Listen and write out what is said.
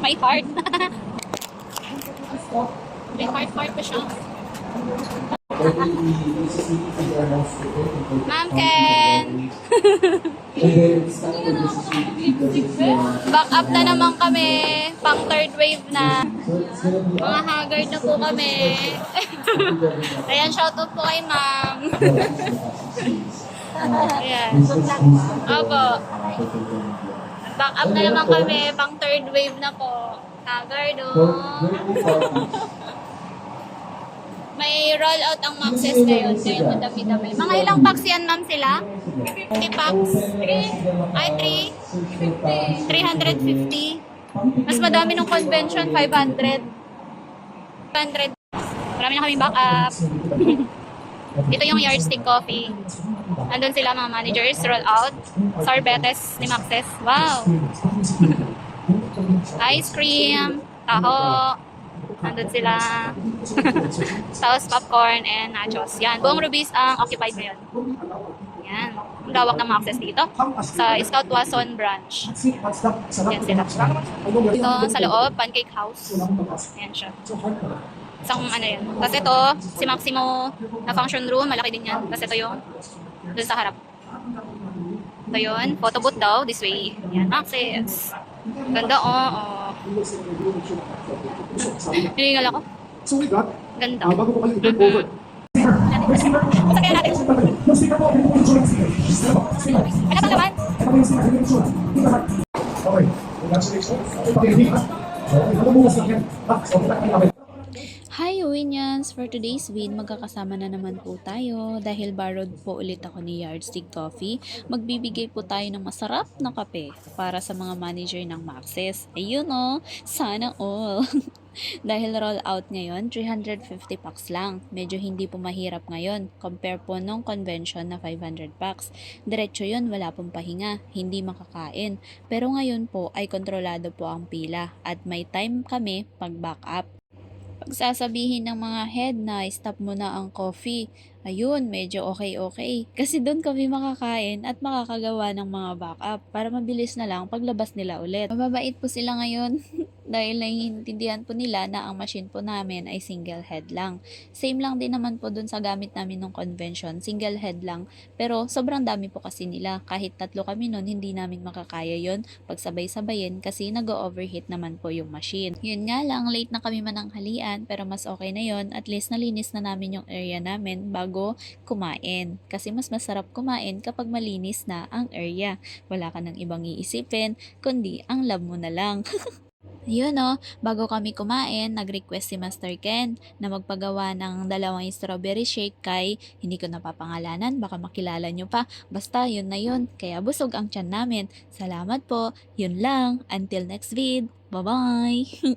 May heart. May heart pa siya. Ma'am Ken! Back up na naman kami. Pang third wave na. Mga haggard na po kami. Ayan, shoutout po kay ma'am. Ayan. Opo. Back up na naman kami. Pang third wave na po. Haggard, oh. May roll out ang Maxes ngayon. Kaya madami-dami. Mga ilang packs yan, ma'am, sila? 50 packs? Ay, 350. Mas madami ng convention, 500. 500. Marami na kami back up. Ito yung Yardstick Coffee. Andun sila mga managers, roll out. Sorbetes ni Maxes. Wow! Ice cream, taho. Nandun sila. Sauce, popcorn, and nachos. Yan. Buong Rubies ang occupied ngayon. Yan. Ang lawak ng Maxes dito. Sa Scout Wason branch. Yan sila. Ito sa loob, Pancake House. Yan siya. Isang ano yan. Tapos ito, si Maximo na function room. Malaki din yan. Tapos ito yung dun sa harap. Ito yun. Photo booth daw. This way. Yan. Maxes. Ganda, oh. Hiningal ako. Ganda. Bago po kayo i-turn over. Masakaya natin. Ano pa naman? Okay. Congratulations. Okay. Hi Winians! For today's vid, magkakasama na naman po tayo dahil borrowed po ulit ako ni Yardstick Coffee. Magbibigay po tayo ng masarap na kape para sa mga manager ng Maxes. Ayun o! Sana all! Dahil roll out ngayon, 350 packs lang. Medyo hindi po mahirap ngayon. Compare po nung convention na 500 packs. Diretso yun, wala pong pahinga. Hindi makakain. Pero ngayon po ay kontrolado po ang pila at may time kami pag-back up. Pagsasabihin ng mga head na stop mo na ang coffee, ayun, medyo okay. Kasi doon kami makakain at makakagawa ng mga backup para mabilis na lang paglabas nila ulit. Mababait po sila ngayon dahil naiintindihan po nila na ang machine po namin ay single head lang. Same lang din naman po doon sa gamit namin ng convention, single head lang. Pero sobrang dami po kasi nila. Kahit 3 kami noon, hindi namin makakaya yon pagsabay-sabayin kasi nag-overheat naman po yung machine. Yun nga lang, late na kami mananghalian pero mas okay na yon. At least nalinis na namin yung area namin bago kumain. Kasi mas masarap kumain kapag malinis na ang area. Wala ka nang ibang iisipin, kundi ang love mo na lang. Yun o, bago kami kumain, nag-request si Master Ken na magpagawa ng 2 strawberry shake kay, hindi ko napapangalanan, baka makilala nyo pa. Basta yun na yun, kaya busog ang tiyan namin. Salamat po, yun lang. Until next vid, bye-bye!